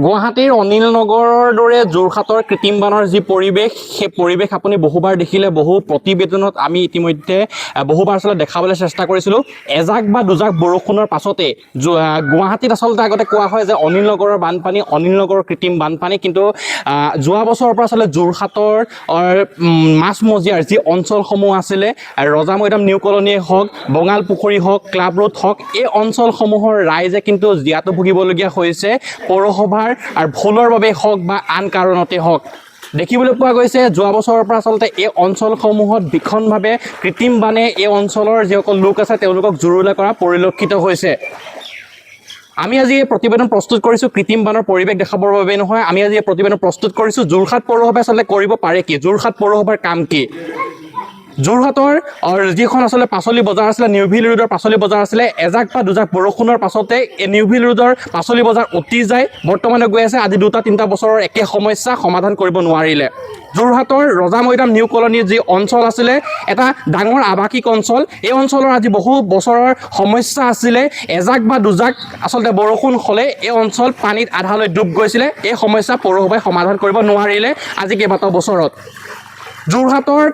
গুৱাহাটীৰ অনিল নগৰৰ দৰে যোৰহাটৰ কৃত্ৰিম বানৰ যি পৰিৱেশ, সেই পৰিৱেশ আপুনি বহুবাৰ দেখিলে, বহু প্ৰতিবেদনত আমি ইতিমধ্যে বহুবাৰ আচলতে দেখাবলৈ চেষ্টা কৰিছিলোঁ। এজাক বা দুজাক বৰষুণৰ পাছতে গুৱাহাটীত আচলতে আগতে কোৱা হয় যে অনিল নগৰৰ বানপানী, অনিল নগৰৰ কৃত্ৰিম বানপানী, কিন্তু যোৱা বছৰৰ পৰা আচলতে যোৰহাটৰ মাজমজিয়াৰ যি অঞ্চলসমূহ আছিলে, ৰজা মৈদাম নিউ কলনীয়ে হওক, বঙাল পুখুৰী হওক, ক্লাব ৰোড হওক, এই অঞ্চলসমূহৰ ৰাইজে কিন্তু জীয়াতু ভুগিবলগীয়া হৈছে পৌৰসভাৰ আৰু ভুলৰ বাবে হওক বা আন কাৰণতে হওক। দেখিবলৈ পোৱা গৈছে যোৱা বছৰৰ পৰা আচলতে এই অঞ্চলসমূহত ভীষণভাৱে কৃত্ৰিম বানে এই অঞ্চলৰ যিসকল লোক আছে তেওঁলোকক জুৰুলা কৰা পৰিলক্ষিত হৈছে। আমি আজি এই প্ৰতিবেদন প্ৰস্তুত কৰিছোঁ কৃত্ৰিম বানৰ পৰিৱেশ দেখাবৰ বাবে নহয়, আমি আজি এই প্ৰতিবেদন প্ৰস্তুত কৰিছোঁ যোৰহাট পৌৰসভাই আচলতে কৰিব পাৰে কি, যোৰহাট পৌৰসভাৰ কাম কি। যোৰহাটৰ যিখন আচলতে পাচলি বজাৰ আছিলে, নিউভিল ৰোডৰ পাচলি বজাৰ আছিলে, এজাক বা দুজাক বৰষুণৰ পাছতে এই নিউভিল ৰোডৰ পাচলি বজাৰ উটি যায়। বৰ্তমানে গৈ আছে আজি 2-3 বছৰৰ একে সমস্যা সমাধান কৰিব নোৱাৰিলে। যোৰহাটৰ ৰজা মৈদাম নিউ কলনীৰ যি অঞ্চল আছিলে, এটা ডাঙৰ আৱাসিক অঞ্চল, এই অঞ্চলৰ আজি বহু বছৰৰ সমস্যা আছিলে। এজাক বা দুজাক আচলতে বৰষুণ হ'লে এই অঞ্চল পানীত আধালৈ ডুব গৈছিলে। এই সমস্যা পৌৰসভাই সমাধান কৰিব নোৱাৰিলে আজি কেইবাটাও বছৰত। যোৰহাটৰ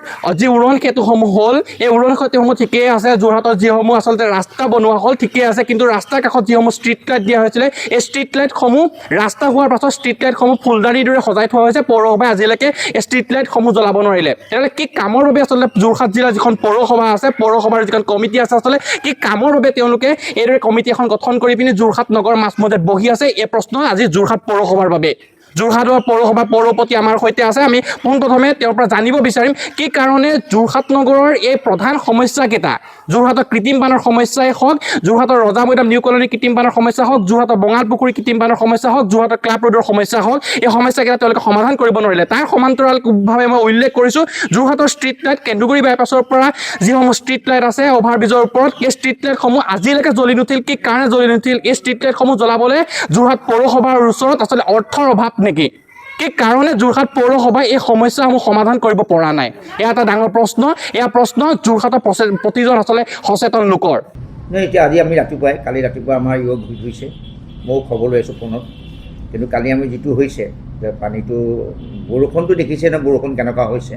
যি উৰণ সেতুসমূহ হ'ল, এই উৰণ সেতুসমূহ ঠিকেই আছে, যোৰহাটৰ যিসমূহ আচলতে ৰাস্তা বনোৱা হ'ল ঠিকেই আছে, কিন্তু ৰাস্তাৰ কাষত যিসমূহ ষ্ট্ৰীট লাইট দিয়া হৈছিলে, এই ষ্ট্ৰীট লাইটসমূহ ৰাস্তা হোৱাৰ পাছত ষ্ট্ৰীট লাইটসমূহ ফুলদানিৰ দৰে সজাই থোৱা হৈছে। পৌৰসভাই আজিলৈকে এই ষ্ট্ৰীট লাইটসমূহ জ্বলাব নোৱাৰিলে। তেনেহ'লে কি কামৰ বাবে আচলতে যোৰহাট জিলাৰ যিখন পৌৰসভা আছে, পৌৰসভাৰ যিখন কমিটি আছে, আচলতে কি কামৰ বাবে তেওঁলোকে এইদৰে কমিটি এখন গঠন কৰি পিনি যোৰহাট নগৰ মাজমজিয়াত বহি আছে, এই প্ৰশ্ন আজি যোৰহাট পৌৰসভাৰ বাবে। যোৰহাটৰ পৌৰসভা পৌৰপতি আমাৰ সৈতে আছে, আমি পোনপ্ৰথমে তেওঁৰ পৰা জানিব বিচাৰিম কি কাৰণে যোৰহাট নগৰৰ এই প্ৰধান সমস্যাকেইটা, যোৰহাটৰ কৃত্ৰিম বানৰ সমস্যাই হওক, যোৰহাটৰ ৰজা মৈদাম নিউ কলনীৰ কৃত্ৰিম বানৰ সমস্যা হওক, যোৰহাটৰ বঙাল পুখুৰী কৃত্ৰিম বানৰ সমস্যা হওক, যোৰহাটৰ ক্লাব ৰোডৰ সমস্যা হওক, এই সমস্যাকেইটা তেওঁলোকে সমাধান কৰিব নোৱাৰিলে। তাৰ সমান্তৰালভাৱে মই উল্লেখ কৰিছোঁ যোৰহাটৰ ষ্ট্ৰীট লাইট, কেন্দুগুৰি বাইপাছৰ পৰা যিসমূহ ষ্ট্ৰীট লাইট আছে অভাৰব্ৰিজৰ ওপৰত, এই ষ্ট্ৰীট লাইটসমূহ আজিলৈকে জ্বলি নুঠিল। কি কাৰণে জ্বলি নুঠিল? এই ষ্ট্ৰীট লাইটসমূহ জ্বলাবলৈ যোৰহাট পৌৰসভাৰ ওচৰত আচলতে অৰ্থৰ অভাৱ নেকি? কি কাৰণে যোৰহাট পৌৰসভাই এই সমস্যাসমূহ সমাধান কৰিব পৰা নাই? এয়া এটা ডাঙৰ প্ৰশ্ন। এয়া প্ৰশ্ন যোৰহাটৰ প্ৰতিজন আচলতে সচেতন লোকৰ। এতিয়া আজি আমি কালি ৰাতিপুৱা আমাৰ ঘূৰি ফুৰিছে, ময়ো খবৰ লৈ আছোঁ ফোনত, কিন্তু কালি আমি যিটো হৈছে যে পানীটো, বৰষুণটো দেখিছে ন, বৰষুণ কেনেকুৱা হৈছে,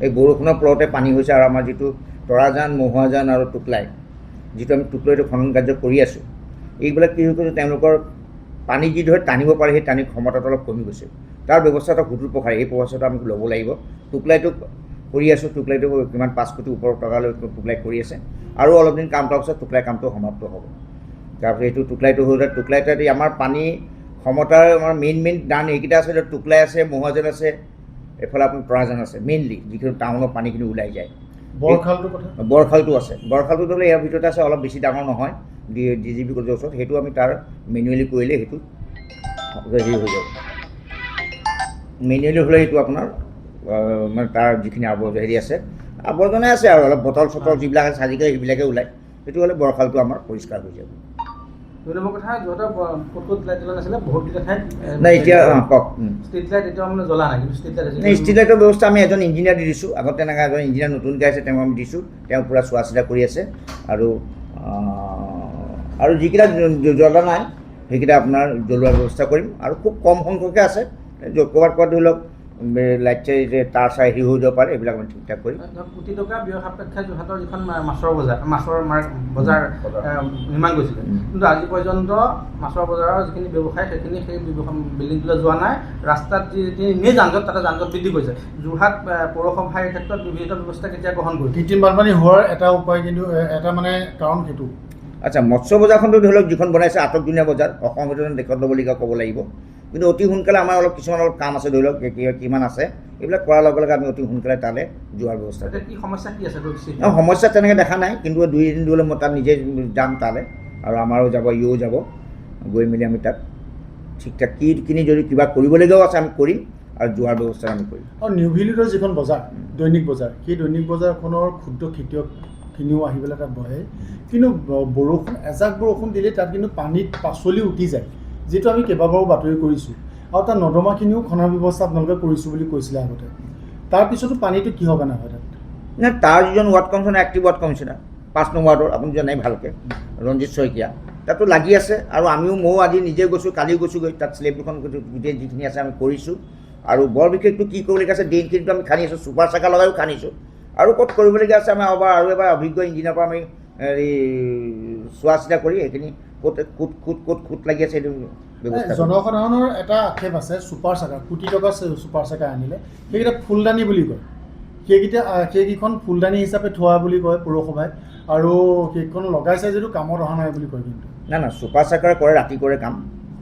এই বৰষুণৰ ফলতে পানী হৈছে। আৰু আমাৰ যিটো তৰাজান, মহুৱাজান আৰু টুকলাই, যিটো আমি টুকলাইটো খনন কাৰ্য কৰি আছোঁ, এইবিলাক কি হৈ গৈছে, তেওঁলোকৰ পানী যিদৰে টানিব পাৰে সেই টানিৰ ক্ষমতাটো অলপ কমি গৈছে। তাৰ ব্যৱস্থা এটা সুদূৰ প্ৰসাৰী, এই ব্যৱস্থাটো আমি ল'ব লাগিব। টুকলাইটো কৰি আছোঁ, টুকলাইটো কিমান 5 কোটি ওপৰ টকালৈ টুকলাই কৰি আছে, আৰু অলপ দিন কাম কৰাৰ পিছত টুকলাই কামটো সমাপ্ত হ'ব। তাৰপিছত এইটো টুকলাইটো হৈ যায়, টুকলাইটোত আমাৰ পানী ক্ষমতাৰ আমাৰ মেইন দান এইকেইটা আছে, টুকলাই আছে, মহুৱাজান আছে, এইফালে আপোনাৰ তৰাজান আছে, মেইনলি যিখিনি টাউনৰ পানীখিনি ওলাই যায়। বৰখালটো আছে, বৰখালটো হ'লে ইয়াৰ ভিতৰতে আছে, অলপ বেছি ডাঙৰ নহয়, DGB কলেজৰ ওচৰত, সেইটো আমি তাৰ মেনুৱেলি কৰিলে সেইটো হেৰি হৈ যাব। মেনুৱেলি হ'লে সেইটো আপোনাৰ মানে তাৰ যিখিনি হেৰি আছে, আৱৰ্জনাই আছে আৰু অলপ বটল চটল যিবিলাক আছে আজিকালি সেইবিলাকে ওলায়, সেইটো হ'লে বৰখালটো আমাৰ পৰিষ্কাৰ হৈ যাব। নাই এতিয়া কওক, ষ্ট্ৰীট লাইটৰ ব্যৱস্থা আমি এজন ইঞ্জিনিয়াৰ দি দিছোঁ। আগত তেনেকৈ এজন ইঞ্জিনিয়াৰ নতুনকৈ আছে, তেওঁ আমি দিছোঁ, তেওঁ পূৰা চোৱা চিতা কৰি আছে। আৰু যিকেইটা জ্বলা নাই সেইকেইটা আপোনাৰ জ্বলোৱাৰ ব্যৱস্থা কৰিম। আৰু খুব কম সংখ্যকে আছে, ক'ৰবাত ধৰি লওক লাইট চাই যে তাৰ চাই হেৰি হৈ যাব পাৰে, এইবিলাক আমি ঠিক ঠাক কৰিম। কোটি টকা ব্যয় সাপেক্ষে যোৰহাটৰ যিখন মাছৰ বজাৰ নিৰ্মাণ কৰিছিলে, কিন্তু আজি পৰ্যন্ত মাছৰ বজাৰৰ যিখিনি ব্যৱসায় সেইখিনি সেই বিল্ডিংটোলৈ যোৱা নাই। ৰাস্তাত যি এনেই যানজঁট, তাতে যানজঁট বৃদ্ধি কৰিছে। যোৰহাট পৌৰসভাৰ এই ক্ষেত্ৰত বিহিত ব্যৱস্থা কেতিয়া গ্ৰহণ কৰিছে? কৃত্ৰিম বানপানী হোৱাৰ এটা উপায়, কিন্তু এটা মানে কাৰণ সেইটো। আচ্ছা, মৎস্য বজাৰখনটো ধৰি লওক যিখন বনাইছে আটকদিনীয়া বজাৰ, অসমৰ ভিতৰত দেশত ল'বলগীয়া ক'ব লাগিব, কিন্তু অতি সোনকালে আমাৰ কিছুমান কাম আছে, ধৰি লওক কিমান আছে, এইবিলাক কৰাৰ লগে লগে আমি অতি সোনকালে তালৈ যোৱাৰ ব্যৱস্থা কৰিম। কি সমস্যা কি আছে? সমস্যা তেনেকৈ দেখা নাই, কিন্তু 2 দিন ধৰিলে মই তাত নিজে যাম তালৈ, আৰু আমাৰো যাব, ইও যাব, গৈ মেলি আমি তাত ঠিক ঠাক কিনি যদি কিবা কৰিবলগীয়াও আছে আমি কৰিম, আৰু যোৱাৰ ব্যৱস্থা আমি কৰিম। আৰু নিউভিল ৰোডৰ যিখন বজাৰ, দৈনিক বজাৰ, সেই দৈনিক বজাৰখনৰ ক্ষুদ্ৰ খেতিয়কখিনিও আহি পেলাই তাত বহে, কিন্তু এজাক বৰষুণ দিলে তাত কিন্তু পানীত পাচলি উটি যায়, যিটো আমি কেইবাবাৰো বাতৰি কৰিছোঁ। আৰু তাৰ নৰ্দমাখিনিও খনাৰ ব্যৱস্থা আপোনালোকে কৰিছোঁ বুলি কৈছিলে আগতে, তাৰপিছতো পানীটো কিহৰ কাৰণে হয় তাত? তাৰ যিজন ward commissioner, active ward commissioner 5 নং ৱাৰ্ডৰ, আপুনি জানে ভালকৈ, ৰঞ্জিত শইকীয়া, তাতো লাগি আছে আৰু ময়ো আজি নিজে গৈছোঁ, কালিও গৈছোঁগৈ, তাত শ্লেব দুখন গোটেই যিখিনি আছে আমি কৰিছোঁ। আৰু বৰ বিশেষটো কি কৰিবলগীয়া আছে, ড্ৰেইনখিনিতো আমি খান্দি আছোঁ, ছুপাৰ চাকা লগাইও খান্দিছোঁ। আৰু ক'ত কৰিবলগীয়া আছে আমাৰ আৰু এবাৰ অভিজ্ঞ ইঞ্জিনিয়াৰৰ পৰা আমি চোৱা চিতা কৰি সেইখিনি ক'ত খুঁত লাগি আছে সেইটো ব্যৱস্থা। জনসাধাৰণৰ এটা আক্ষেপ আছে, ছুপাৰ চাকা কোটি টকা ছুপাৰ চাকা আনিলে সেইকেইটা ফুলদানি বুলি কয়, সেইকেইখন ফুলদানি হিচাপে থোৱা বুলি কয় পৌৰসভাই, আৰু সেইখন লগাইছে যদিও কামত অহা নাই বুলি কয়। কিন্তু না ছুপাৰ চাকাৰ কৰে, ৰাতি কৰে কাম,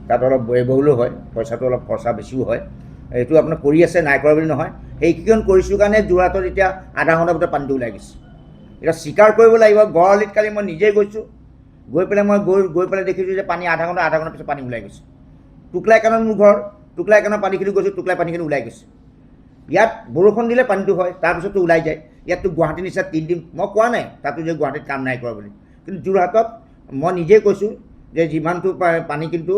তাত অলপ ব্যয়বহুলো হয়, পইচাটো অলপ খৰচা বেছিও হয়। এইটো আপোনাৰ কৰি আছে, নাই কৰা বুলি নহয়। সেইকেইখন কৰিছোঁ কাৰণে যোৰহাটত এতিয়া আধা ঘণ্টাৰ ভিতৰত পানীটো ওলাই গৈছে। এতিয়া স্বীকাৰ কৰিব লাগিব, গড়আলিত কালি মই নিজেই গৈছোঁ, গৈ পেলাই দেখিছোঁ যে পানী আধা ঘণ্টাৰ পিছত পানী ওলাই গৈছে। টুকলাই কাণত মোৰ ঘৰ, টুকলাই কাণৰ পানীখিনি গৈছোঁ, টুকলাই পানীখিনি ওলাই গৈছে। ইয়াত বৰষুণ দিলে পানীটো হয়, তাৰপিছতো ওলাই যায়। ইয়াততো গুৱাহাটীৰ নিচিনা 3 দিন মই কোৱা নাই তাতো যে গুৱাহাটীত কাম নাই কৰা বুলি, কিন্তু যোৰহাটত মই নিজেই কৈছোঁ যে যিমানটো পানী কিন্তু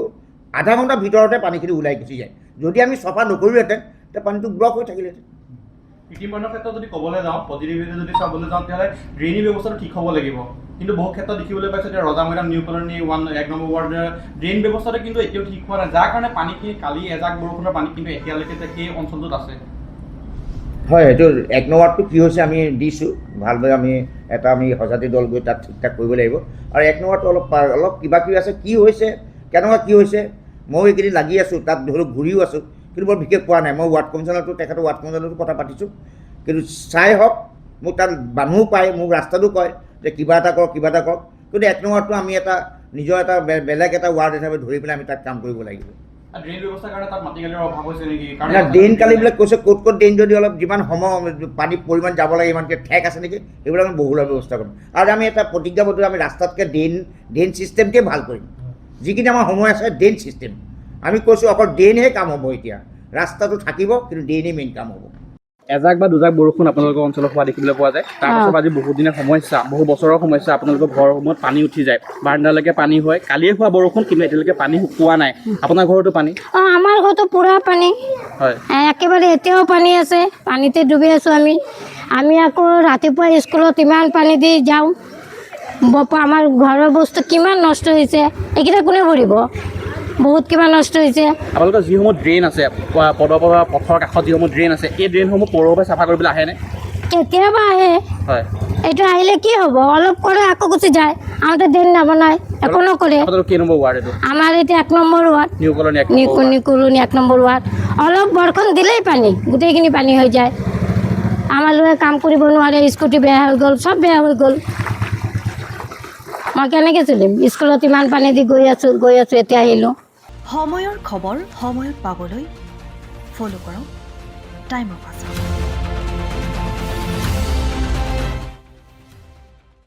আধা ঘণ্টাৰ ভিতৰতে পানীখিনি ওলাই গুচি যায়। যদি আমি চফা নকৰিলোহেঁতেন তেতিয়া পানীটো ব্লক হৈ থাকিলেহেঁতেন। কৃত্ৰিম বানৰ ক্ষেত্ৰত যদি ক'বলৈ যাওঁ, পজিটিভিটি যদি চাবলৈ যাওঁ, তেতিয়াহ'লে ড্ৰেইনিং ব্যৱস্থাটো ঠিক হ'ব লাগিব। কিন্তু বহু ক্ষেত্ৰত দেখিবলৈ পাইছোঁ যে ৰজা মৈদাম নিউ কলনী 1 নম্বৰ ৱাৰ্ডৰ ড্ৰেইন ব্যৱস্থাটো কিন্তু এতিয়াও ঠিক হোৱা নাই, যাৰ কাৰণে পানীখিনি কালি এজাক বৰষুণৰ পানী কিন্তু এতিয়ালৈকে সেই অঞ্চলটোত আছে। হয়, সেইটো 1 নম্বৰ ৱাৰ্ডটো কি হৈছে আমি দিছোঁ, ভালদৰে আমি সজাতি দল গৈ তাত ঠিক ঠাক কৰিব লাগিব। আৰু 1 নম্বৰ ৱাৰ্ডটো অলপ কিবা কিবি আছে, কি হৈছে কেনেকুৱা কি হৈছে ময়ো এইকেইদিন লাগি আছোঁ, তাত ধৰি লওক ঘূৰিও আছোঁ, কিন্তু বৰ বিশেষ পোৱা নাই। মই ৱাৰ্ড কমিশ্যনাৰটো তেখেতৰ ৱাৰ্ড কমিশ্যনাৰতো কথা পাতিছোঁ, কিন্তু চাই হওক, মোক তাত মানুহো পায়, মোক ৰাস্তাটো কয় যে কিবা এটা কৰক। কিন্তু 1 নম্বৰ ৱাৰ্ডটো আমি নিজৰ বেলেগ এটা ৱাৰ্ড হিচাপে ধৰি পেলাই আমি তাত কাম কৰিব লাগিব। ড্ৰেইন ব্যৱস্থাৰ কাৰণে তাত মাটিকালিৰ অভাৱ হৈছে নেকি? ড্ৰেইন কালিবিলাক কৈছে ক'ত ড্ৰেইন যদি অলপ যিমান পানীৰ পৰিমাণ যাব লাগে ইমানকৈ ঠেক আছে নেকি, সেইবিলাক আমি বহুলৰ ব্যৱস্থা কৰিম। আৰু আমি এটা প্ৰতিজ্ঞাবদ্ধ, আমি ৰাস্তাতকৈ ড্ৰেইন ছিষ্টেমটোৱে ভাল কৰিম। যিখিনি আমাৰ সময় আছে ড্ৰেইন ছিষ্টেম, আমি কৈছোঁ অকল ড্ৰেইনহে কাম হ'ব। এতিয়া ৰাস্তাটো থাকিব, কিন্তু ড্ৰেইনেই মেইন কাম হ'ব। এজাক বা দুজাক বৰষুণ আপোনালোকৰ অঞ্চলত হোৱা দেখিবলৈ পোৱা যায়, তাৰপিছত আজি বহু দিনৰ সমস্যা, বহু বছৰৰ সমস্যা, আপোনালোকৰ ঘৰসমূহত পানী উঠি যায়, বাৰাণ্ডালৈকে পানী হয়। কালিয়ে হোৱা বৰষুণ, কিন্তু এতিয়ালৈকে পানী শুকোৱা নাই। আপোনাৰ ঘৰতো পানী? আমাৰ ঘৰতো পুৰা পানী, হয়, একেবাৰে এতিয়াও পানী আছে, পানীতে ডুবি আছোঁ আমি আকৌ ৰাতিপুৱা স্কুলত ইমান পানী দি যাওঁ, আমাৰ ঘৰৰ বস্তু কিমান নষ্ট হৈছে, এইকেইটা কোনে ভৰিব? বহুত কিবা নষ্ট হৈছে। আপোনালোকৰ যিসমূহ ড্ৰেইন আছে, পথৰ কাষত যিসমূহ ড্ৰেইন আছে, এই ড্ৰেইনসমূহ পৌৰসভাই চাফা কৰিবলৈ আহেনে? কেতিয়াবা আহে, হয়, এইটো আহিলে কি হ'ব, অলপ কৰে আকৌ গুচি যায়। আমাৰতো ড্ৰেইন নবনায়, একো নকৰে। আপোনালোকৰ কেই নম্বৰ ৱাৰ্ড এইটো? আমাৰ এতিয়া 1 number ward, new colony 1 number ward. অলপ বৰষুণ দিলেই পানী, গোটেইখিনি পানী হৈ যায়। আমাৰ ল'ৰাই কাম কৰিব নোৱাৰে, স্কুটি বেয়া হৈ গ'ল, চব বেয়া হৈ গ'ল। মই কেনেকৈ চলিম? স্কুলত ইমান পানী দি গৈ আছোঁ, এতিয়া আহিলোঁ। সময়ৰ খবৰ সময়ত পাবলৈ ফ'ল' কৰক টাইম অফ আছাম।